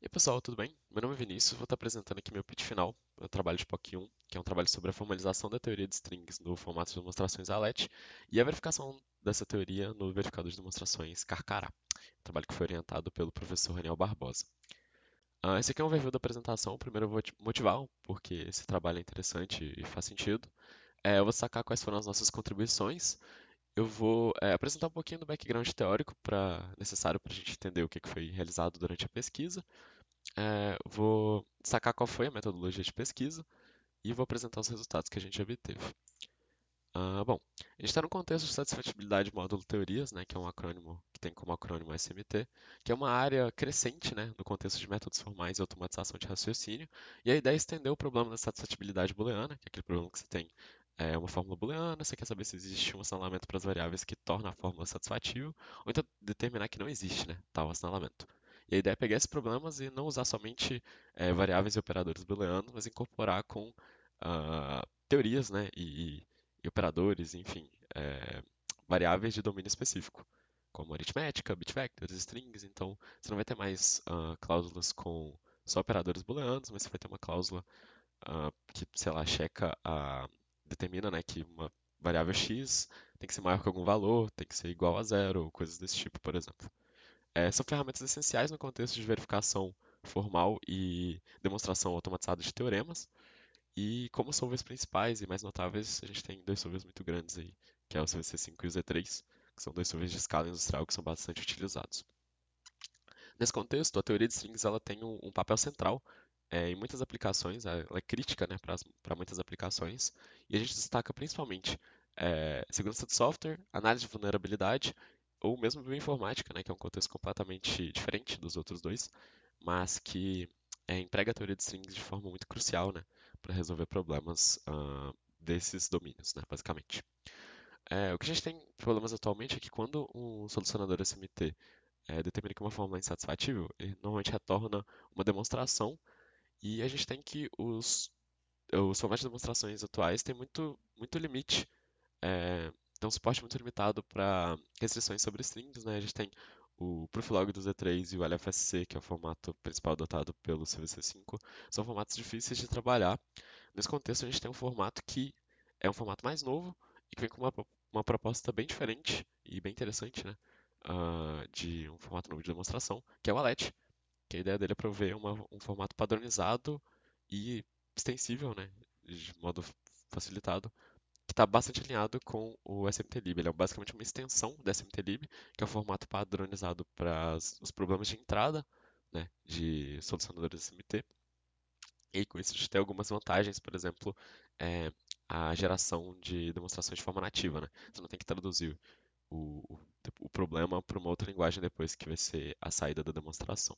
E aí, pessoal, tudo bem? Meu nome é Vinícius, vou estar apresentando aqui meu pitch final, meu trabalho de POC 1, que é um trabalho sobre a formalização da teoria de strings no formato de demonstrações ALET e a verificação dessa teoria no verificador de demonstrações Carcará, um trabalho que foi orientado pelo professor Raniel Barbosa. Esse aqui é um overview da apresentação. Primeiro eu vou te motivar, porque esse trabalho é interessante e faz sentido. Eu vou destacar quais foram as nossas contribuições. Eu vou apresentar um pouquinho do background teórico necessário para a gente entender o que foi realizado durante a pesquisa. Vou destacar qual foi a metodologia de pesquisa e vou apresentar os resultados que a gente obteve. Bom, a gente está no contexto de satisfatibilidade módulo teorias, né, que é um acrônimo que tem como acrônimo SMT, que é uma área crescente, né, no contexto de métodos formais e automatização de raciocínio, e a ideia é estender o problema da satisfatibilidade booleana, que é aquele problema que você tem uma fórmula booleana, você quer saber se existe um assinalamento para as variáveis que torna a fórmula satisfatível, ou então determinar que não existe, né, tal assinalamento. E a ideia é pegar esses problemas e não usar somente variáveis e operadores booleanos, mas incorporar com teorias, né, e operadores, enfim, variáveis de domínio específico, como aritmética, bit vectors, strings. Então, você não vai ter mais cláusulas com só operadores booleanos, mas você vai ter uma cláusula que, sei lá, determina, né, que uma variável x tem que ser maior que algum valor, tem que ser igual a zero, ou coisas desse tipo, por exemplo. São ferramentas essenciais no contexto de verificação formal e demonstração automatizada de teoremas. E como solvers principais e mais notáveis, a gente tem dois solvers muito grandes aí, que é o CVC5 e o Z3, que são dois solvers de escala industrial que são bastante utilizados. Nesse contexto, a teoria de strings ela tem um papel central em muitas aplicações, ela é crítica, né, para muitas aplicações, e a gente destaca principalmente segurança de software, análise de vulnerabilidade, ou mesmo bioinformática, né, que é um contexto completamente diferente dos outros dois, mas que emprega a teoria de strings de forma muito crucial, né, para resolver problemas desses domínios, né, basicamente. O que a gente tem problemas atualmente é que quando um solucionador SMT determina que uma fórmula é insatisfatível, ele normalmente retorna uma demonstração e a gente tem que os formatos de demonstrações atuais têm muito limite, tem um suporte muito limitado para restrições sobre strings, né? A gente tem o Proof-Log do Z3 e o LFSC, que é o formato principal adotado pelo CVC5, são formatos difíceis de trabalhar. Nesse contexto, a gente tem um formato que é um formato mais novo e que vem com uma proposta bem diferente e bem interessante, né? De um formato novo de demonstração, que é o ALET, que a ideia dele é prover um formato padronizado e extensível, né? De modo facilitado, que está bastante alinhado com o SMTlib. Ele é basicamente uma extensão do SMTlib, que é o formato padronizado para os problemas de entrada, né, de solucionadores SMT. E com isso a gente tem algumas vantagens, por exemplo, é, a geração de demonstrações de forma nativa, né? Você não tem que traduzir o, o, o problema para uma outra linguagem depois, que vai ser a saída da demonstração.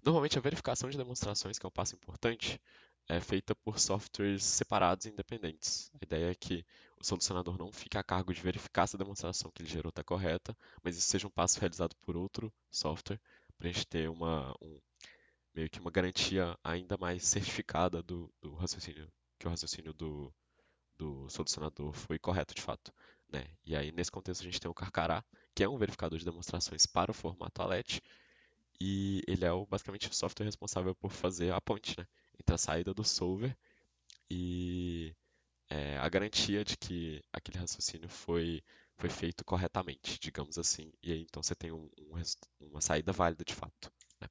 Normalmente a verificação de demonstrações, que é um passo importante, é feita por softwares separados e independentes. A ideia é que o solucionador não fique a cargo de verificar se a demonstração que ele gerou está correta, mas isso seja um passo realizado por outro software, para a gente ter meio que uma garantia ainda mais certificada do raciocínio, que o raciocínio do solucionador foi correto de fato, né? E aí, nesse contexto, a gente tem o Carcará, que é um verificador de demonstrações para o formato ALET, e ele é basicamente o software responsável por fazer a ponte, né, entre a saída do solver e a garantia de que aquele raciocínio foi feito corretamente, digamos assim. E aí, então, você tem uma saída válida de fato, né?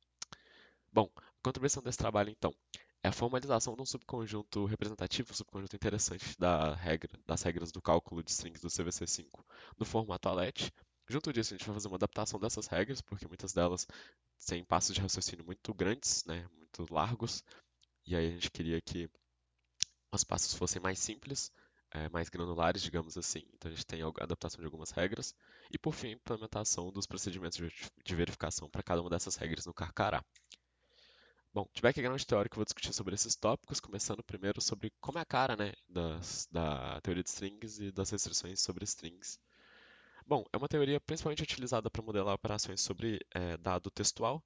Bom, a contribuição desse trabalho, então, é a formalização de um subconjunto representativo, um subconjunto interessante das regras do cálculo de strings do CVC5 no formato ALET. Junto disso, a gente vai fazer uma adaptação dessas regras, porque muitas delas têm passos de raciocínio muito grandes, né, muito largos, e aí a gente queria que os passos fossem mais simples, mais granulares, digamos assim. Então a gente tem a adaptação de algumas regras, e por fim, a implementação dos procedimentos de verificação para cada uma dessas regras no Carcará. Bom, de background teórico, eu vou discutir sobre esses tópicos, começando primeiro sobre como é a cara, né, da teoria de strings e das restrições sobre strings. Bom, é uma teoria principalmente utilizada para modelar operações sobre dado textual,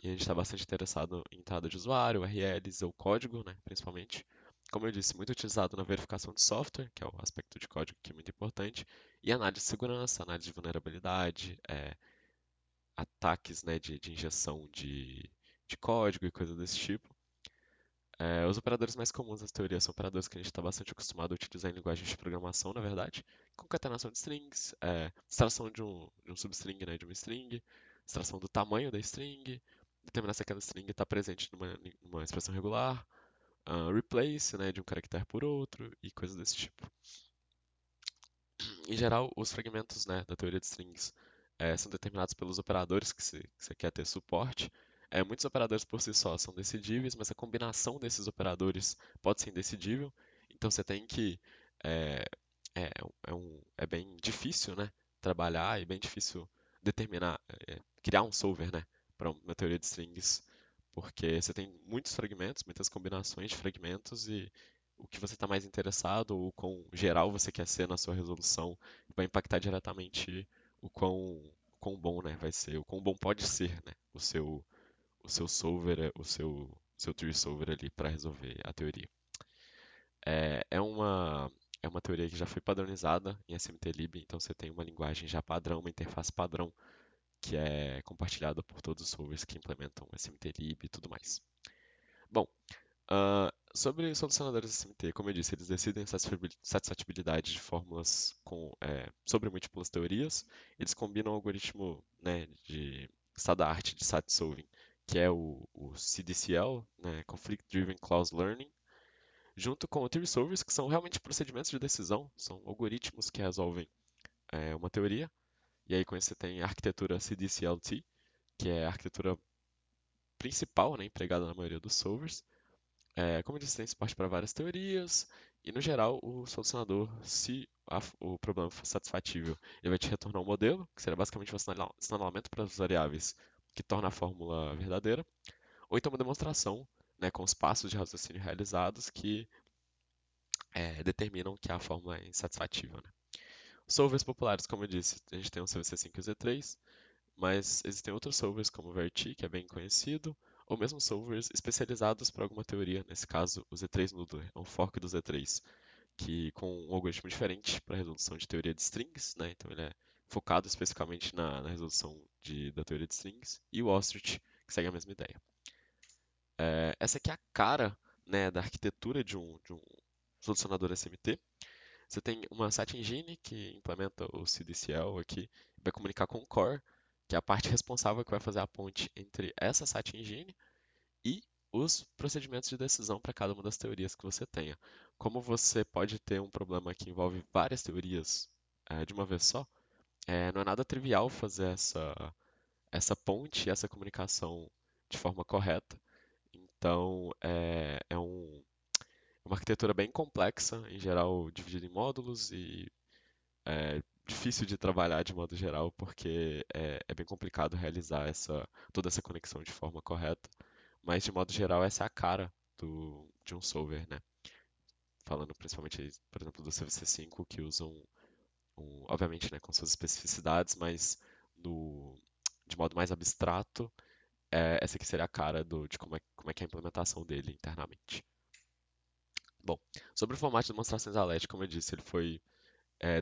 e a gente está bastante interessado em entrada de usuário, URLs ou código, né, principalmente. Como eu disse, muito utilizado na verificação de software, que é o aspecto de código que é muito importante, e análise de segurança, análise de vulnerabilidade, ataques, né, de injeção de código e coisas desse tipo. Os operadores mais comuns das teorias são operadores que a gente está bastante acostumado a utilizar em linguagens de programação, na verdade. Concatenação de strings, extração de um substring, né, de uma string, extração do tamanho da string, determinar se aquela string está presente numa expressão regular, replace, né, de um caractere por outro e coisas desse tipo. Em geral, os fragmentos, né, da teoria de strings são determinados pelos operadores que você quer ter suporte. Muitos operadores por si só são decidíveis, mas a combinação desses operadores pode ser indecidível. Então você tem que é, é bem difícil, né, trabalhar e bem difícil determinar, criar um solver, né, para uma teoria de strings, porque você tem muitos fragmentos, muitas combinações de fragmentos e o que você está mais interessado ou o quão geral você quer ser na sua resolução vai impactar diretamente o quão bom, né, vai ser, o quão bom pode ser, né, o seu solver, o seu tree solver ali para resolver a teoria. É uma teoria que já foi padronizada em SMT-lib, então você tem uma linguagem já padrão, uma interface padrão que é compartilhada por todos os solvers que implementam SMT-lib e tudo mais. Bom, sobre solucionadores SMT, como eu disse, eles decidem satisfatibilidade de fórmulas sobre múltiplas teorias. Eles combinam o algoritmo, né, de estado da arte de SAT-solving, que é o CDCL, né, Conflict Driven Clause Learning, junto com o Theory Solvers, que são realmente procedimentos de decisão, são algoritmos que resolvem uma teoria. E aí com isso você tem a arquitetura CDCLT, que é a arquitetura principal, né, empregada na maioria dos solvers. Como eu disse, tem suporte para várias teorias, e no geral, o solucionador, se o problema for satisfatível, ele vai te retornar um modelo, que será basicamente um assinalamento para as variáveis que torna a fórmula verdadeira, ou então uma demonstração, né, com os passos de raciocínio realizados que determinam que a fórmula é insatisfatível. Né? Solvers populares, como eu disse, a gente tem o CVC5 e o Z3, mas existem outros solvers como o Verti, que é bem conhecido, ou mesmo solvers especializados para alguma teoria, nesse caso o Z3 Noodler, é um fork do Z3, que com um algoritmo diferente para resolução de teoria de strings, né? Então ele é focado especificamente na resolução da teoria de strings, e o Ostrich, que segue a mesma ideia. Essa aqui é a cara, né, da arquitetura de um solucionador SMT. Você tem uma Sat Engine que implementa o CDCL aqui, vai comunicar com o Core, que é a parte responsável que vai fazer a ponte entre essa Sat Engine e os procedimentos de decisão para cada uma das teorias que você tenha. Como você pode ter um problema que envolve várias teorias de uma vez só, não é nada trivial fazer essa ponte, essa comunicação de forma correta. Então, uma arquitetura bem complexa, em geral dividida em módulos e difícil de trabalhar de modo geral, porque é bem complicado realizar toda essa conexão de forma correta. Mas, de modo geral, essa é a cara de um solver, né? Falando principalmente, por exemplo, do CVC5, que usam, obviamente, né, com suas especificidades, mas no, de modo mais abstrato, essa aqui seria a cara de como é que é a implementação dele internamente. Bom, sobre o formato de demonstrações ALET, como eu disse, ele foi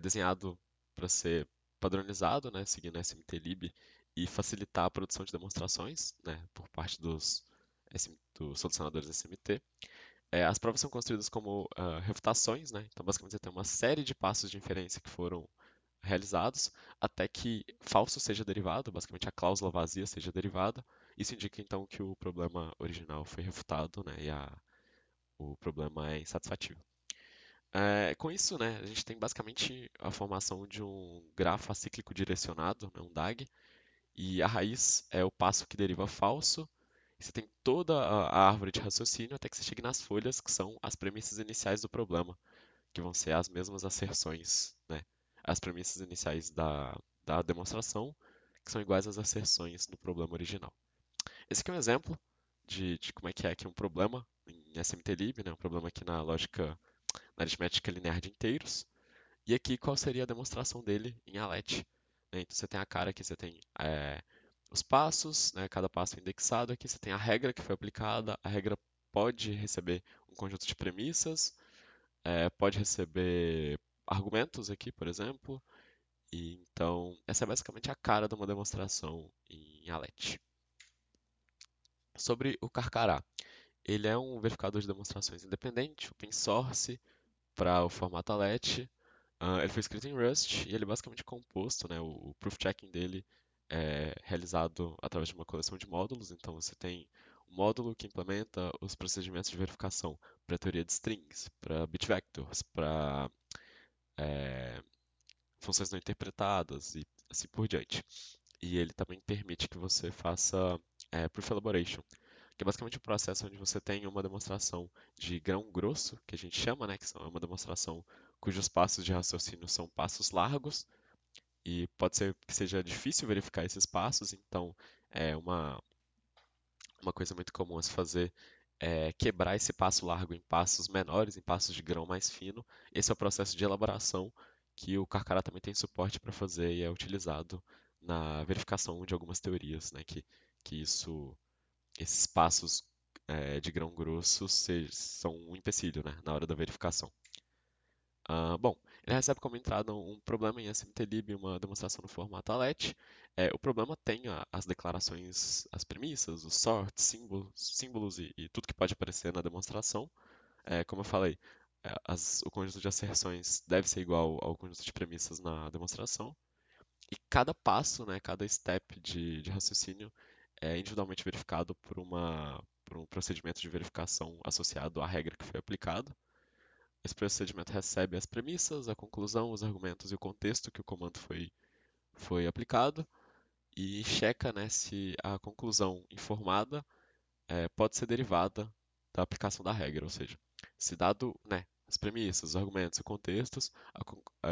desenhado para ser padronizado, né, seguindo a SMT-lib e facilitar a produção de demonstrações, né, por parte dos solucionadores SMT. As provas são construídas como refutações, né, então basicamente você tem uma série de passos de inferência que foram realizados até que falso seja derivado, basicamente a cláusula vazia seja derivada. Isso indica então que o problema original foi refutado, né, e o problema é insatisfatível. Com isso, né, a gente tem basicamente a formação de um grafo acíclico direcionado, né, um DAG, e a raiz é o passo que deriva falso. E você tem toda a árvore de raciocínio até que você chegue nas folhas, que são as premissas iniciais do problema, que vão ser as mesmas asserções, né, as premissas iniciais da demonstração, que são iguais às asserções do problema original. Esse aqui é um exemplo de como é que é aqui um problema em SMT-lib, né, um problema aqui na aritmética linear de inteiros. E aqui qual seria a demonstração dele em ALET. Né? Então você tem a cara aqui, você tem os passos, né? Cada passo é indexado. Aqui você tem a regra que foi aplicada. A regra pode receber um conjunto de premissas, pode receber argumentos aqui, por exemplo, E então, essa é basicamente a cara de uma demonstração em ALET. Sobre o Carcará, ele é um verificador de demonstrações independente, open source, para o formato ALET. Ele foi escrito em Rust e ele é basicamente composto, né? O proof checking dele é realizado através de uma coleção de módulos. Então você tem um módulo que implementa os procedimentos de verificação para teoria de strings, para bitvectors, para funções não interpretadas e assim por diante. E ele também permite que você faça proof elaboration, que é basicamente um processo onde você tem uma demonstração de grão grosso, que a gente chama, né, é uma demonstração cujos passos de raciocínio são passos largos, e pode ser que seja difícil verificar esses passos, então uma coisa muito comum a se fazer é quebrar esse passo largo em passos menores, em passos de grão mais fino. Esse é o processo de elaboração que o Carcará também tem suporte para fazer e é utilizado na verificação de algumas teorias, né, que esses passos de grão grosso são um empecilho, né, na hora da verificação. Bom, ele recebe como entrada um problema em SMTlib, uma demonstração no formato ALET. O problema tem as declarações, as premissas, os sorts, símbolos e tudo que pode aparecer na demonstração. Como eu falei, o conjunto de asserções deve ser igual ao conjunto de premissas na demonstração. E cada passo, né, cada step de raciocínio é individualmente verificado por um procedimento de verificação associado à regra que foi aplicada. Esse procedimento recebe as premissas, a conclusão, os argumentos e o contexto que o comando foi aplicado e checa, né, se a conclusão informada pode ser derivada da aplicação da regra, ou seja, se dado, né, as premissas, os argumentos e contextos,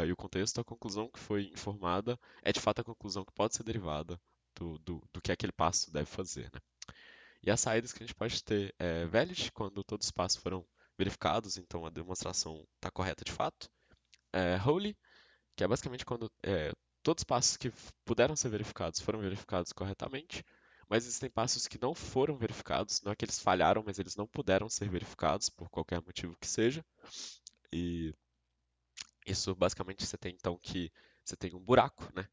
e o contexto, a conclusão que foi informada é de fato a conclusão que pode ser derivada do que aquele passo deve fazer, né? E as saídas que a gente pode ter é valid, quando todos os passos foram verificados, então a demonstração está correta de fato. Holy, que é basicamente quando todos os passos que puderam ser verificados foram verificados corretamente, mas existem passos que não foram verificados, não é que eles falharam, mas eles não puderam ser verificados por qualquer motivo que seja. E isso basicamente você tem então que você tem um buraco, né,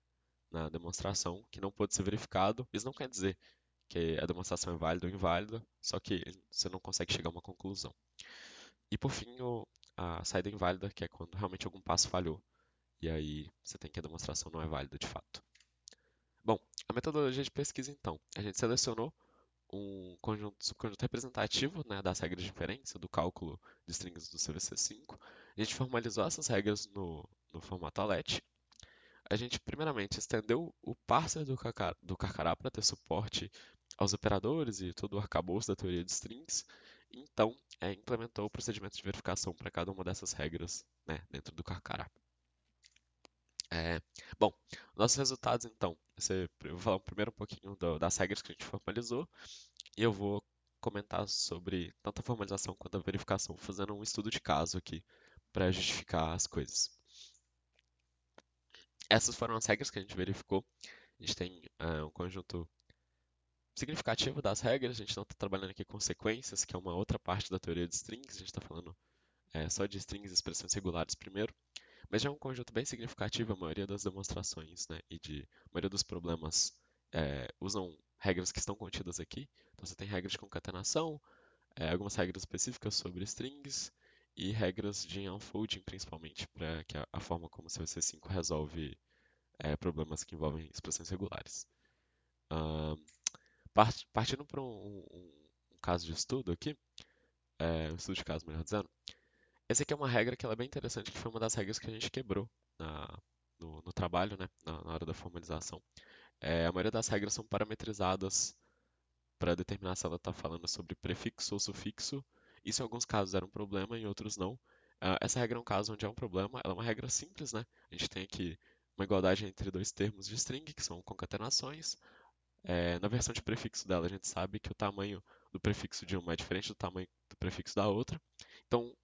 na demonstração que não pôde ser verificado. Isso não quer dizer que a demonstração é válida ou inválida, só que você não consegue chegar a uma conclusão. E por fim, a saída inválida, que é quando realmente algum passo falhou, e aí você tem que a demonstração não é válida de fato. Bom, a metodologia de pesquisa então, a gente selecionou um subconjunto representativo, né, das regras de inferência, do cálculo de strings do CVC5. A gente formalizou essas regras no formato ALET. A gente, primeiramente, estendeu o parser do Carcará para ter suporte aos operadores e todo o arcabouço da teoria de strings. Então, implementou o procedimento de verificação para cada uma dessas regras, né, dentro do Carcará. É, bom, nossos resultados então. Eu vou falar primeiro um pouquinho das regras que a gente formalizou e eu vou comentar sobre tanto a formalização quanto a verificação, fazendo um estudo de caso aqui para justificar as coisas. Essas foram as regras que a gente verificou. A gente tem um conjunto significativo das regras, a gente não está trabalhando aqui com sequências, que é uma outra parte da teoria de strings, a gente está falando só de strings e expressões regulares primeiro. Mas já é um conjunto bem significativo, a maioria das demonstrações, né, a maioria dos problemas usam regras que estão contidas aqui. Então você tem regras de concatenação, algumas regras específicas sobre strings e regras de unfolding, principalmente, para que a forma como o CVC5 resolve problemas que envolvem expressões regulares. Ahn, partindo para um caso de estudo aqui, um estudo de caso, melhor dizendo, essa aqui é uma regra que ela é bem interessante, que foi uma das regras que a gente quebrou no trabalho, né, na hora da formalização. A maioria das regras são parametrizadas para determinar se ela está falando sobre prefixo ou sufixo. Isso em alguns casos era um problema, em outros não. Essa regra é um caso onde é um problema, ela é uma regra simples, né? A gente tem aqui uma igualdade entre dois termos de string, que são concatenações. Na versão de prefixo dela, a gente sabe que o tamanho do prefixo de uma é diferente do tamanho do prefixo da outra. Então,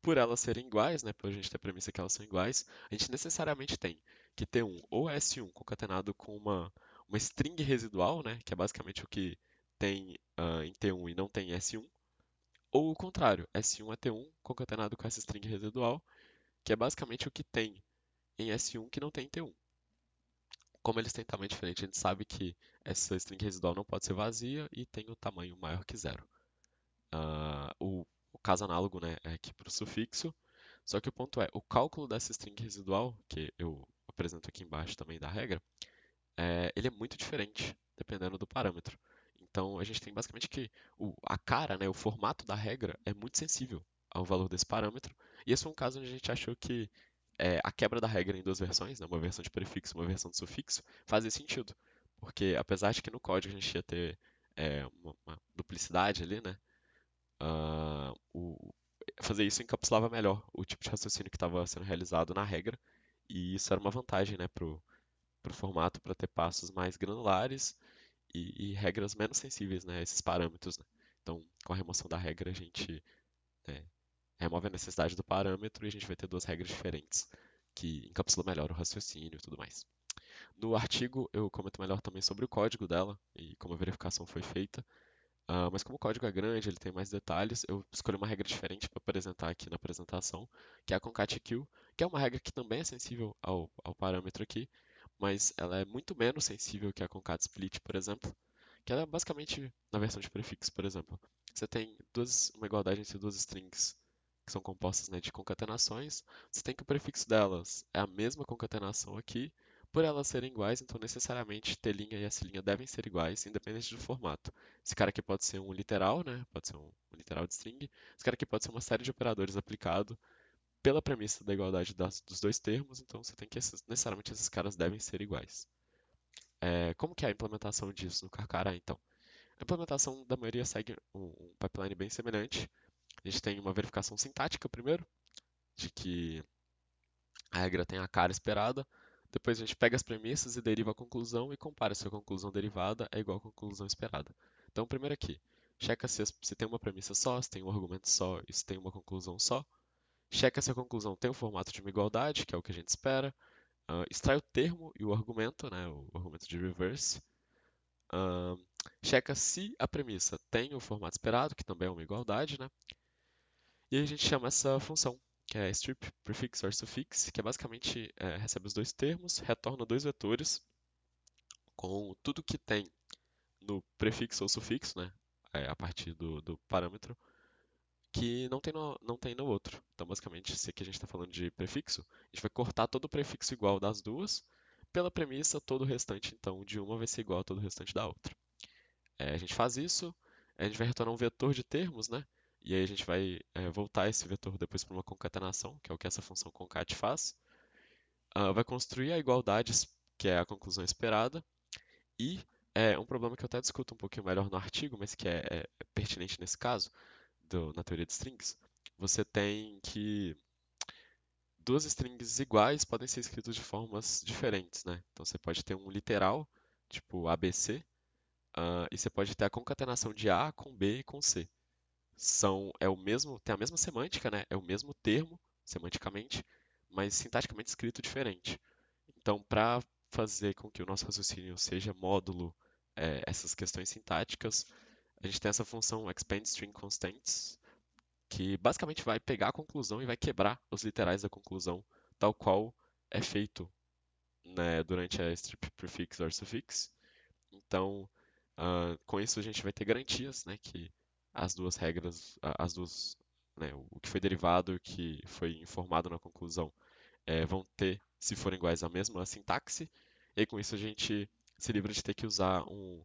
por elas serem iguais, né, por a gente ter a premissa que elas são iguais, a gente necessariamente tem que ter um ou S1 concatenado com uma string residual, né, que é basicamente o que tem em T1 e não tem em S1, ou o contrário, S1 é T1 concatenado com essa string residual, que é basicamente o que tem em S1 que não tem em T1. como eles têm tamanho diferente, a gente sabe que essa string residual não pode ser vazia e tem o tamanho maior que zero. O caso análogo, né, é aqui para o sufixo, só que o ponto é, o cálculo dessa string residual, que eu apresento aqui embaixo também da regra, ele é muito diferente dependendo do parâmetro. Então a gente tem basicamente que a cara, né, o formato da regra é muito sensível ao valor desse parâmetro. E esse foi um caso onde a gente achou que a quebra da regra em duas versões, né, uma versão de prefixo e uma versão de sufixo, fazia sentido. Porque apesar de que no código a gente ia ter uma duplicidade ali, né, ah, o- fazer isso encapsulava melhor o tipo de raciocínio que estava sendo realizado na regra. E isso era uma vantagem, né, pro formato para ter passos mais granulares e regras menos sensíveis, né, a esses parâmetros, né. Então, com a remoção da regra, a gente né, remove a necessidade do parâmetro e a gente vai ter duas regras diferentes que encapsulam melhor o raciocínio e tudo mais. No artigo, eu comento melhor também sobre o código dela e como a verificação foi feita. Mas como o código é grande, ele tem mais detalhes, eu escolhi uma regra diferente para apresentar aqui na apresentação, que é a concat-kill, que é uma regra que também é sensível ao parâmetro aqui, mas ela é muito menos sensível que a concat-split, por exemplo, que ela é basicamente na versão de prefixo, por exemplo. Você tem uma igualdade entre duas strings que são compostas, né, de concatenações, você tem que o prefixo delas é a mesma concatenação aqui, por elas serem iguais, então necessariamente T' e S' devem ser iguais, independente do formato. Esse cara aqui pode ser um literal, né? Pode ser um literal de string. Esse cara aqui pode ser uma série de operadores aplicado pela premissa da igualdade dos dois termos, então você tem que necessariamente esses caras devem ser iguais. Como que é a implementação disso no Carcará, então? A implementação da maioria segue um pipeline bem semelhante. A gente tem uma verificação sintática primeiro, de que a regra tem a cara esperada. Depois a gente pega as premissas e deriva a conclusão e compara se a conclusão derivada é igual à conclusão esperada. Então, primeiro aqui, checa se tem uma premissa só, se tem um argumento só e se tem uma conclusão só. Checa se a conclusão tem o formato de uma igualdade, que é o que a gente espera. Extrai o termo e o argumento, né, o argumento de reverse. Ah, checa se a premissa tem o formato esperado, que também é uma igualdade, né? E aí a gente chama essa função, que é strip prefix or suffix, que é basicamente recebe os dois termos, retorna dois vetores com tudo que tem no prefixo ou sufixo, né? A partir do parâmetro, que não tem no outro. Então, basicamente, se aqui a gente está falando de prefixo, a gente vai cortar todo o prefixo igual das duas, pela premissa, todo o restante, então, de uma vai ser igual a todo o restante da outra. A gente faz isso, a gente vai retornar um vetor de termos, né? E aí a gente vai voltar esse vetor depois para uma concatenação, que é o que essa função concat faz. Vai construir a igualdade, que é a conclusão esperada, e um problema que eu até discuto um pouquinho melhor no artigo, mas que é pertinente nesse caso, na teoria de strings, você tem que duas strings iguais podem ser escritas de formas diferentes, né? Então você pode ter um literal, tipo ABC, e você pode ter a concatenação de A com B e com C. Tem a mesma semântica, né? É o mesmo termo, semanticamente, mas sintaticamente escrito diferente. Então, para fazer com que o nosso raciocínio seja módulo essas questões sintáticas, a gente tem essa função expand string constants, que basicamente vai pegar a conclusão e vai quebrar os literais da conclusão, tal qual é feito, né, durante a strip prefix or suffix. Então, com isso a gente vai ter garantias, né, que as duas regras, as duas, né, o que foi derivado e o que foi informado na conclusão vão ter, se forem iguais, a mesma sintaxe. E aí, com isso a gente se livra de ter que usar um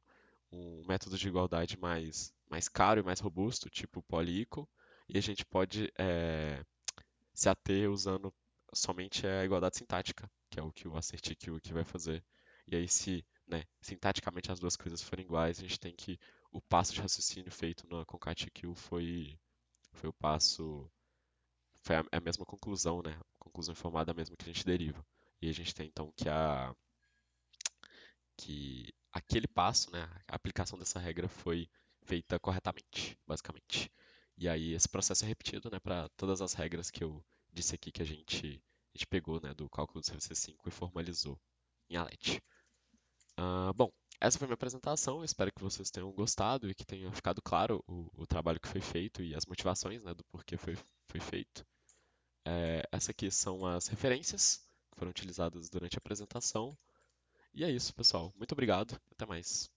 método de igualdade mais caro e mais robusto, tipo poly-equal, e a gente pode se ater usando somente a igualdade sintática, que é o que o assert equal aqui vai fazer. E aí, se né, sintaticamente as duas coisas forem iguais, a gente tem que o passo de raciocínio feito na concat equal foi o passo, foi a mesma conclusão, né? A conclusão informada é a mesma que a gente deriva. E a gente tem então que aquele passo, né, a aplicação dessa regra foi feita corretamente, basicamente. E aí esse processo é repetido, né, para todas as regras que eu disse aqui que a gente pegou, né, do cálculo do CVC5 e formalizou em ALET. Bom, essa foi a minha apresentação. Eu espero que vocês tenham gostado e que tenha ficado claro o trabalho que foi feito e as motivações, né, do porquê foi feito. Essas aqui são as referências que foram utilizadas durante a apresentação. E é isso, pessoal. Muito obrigado. Até mais.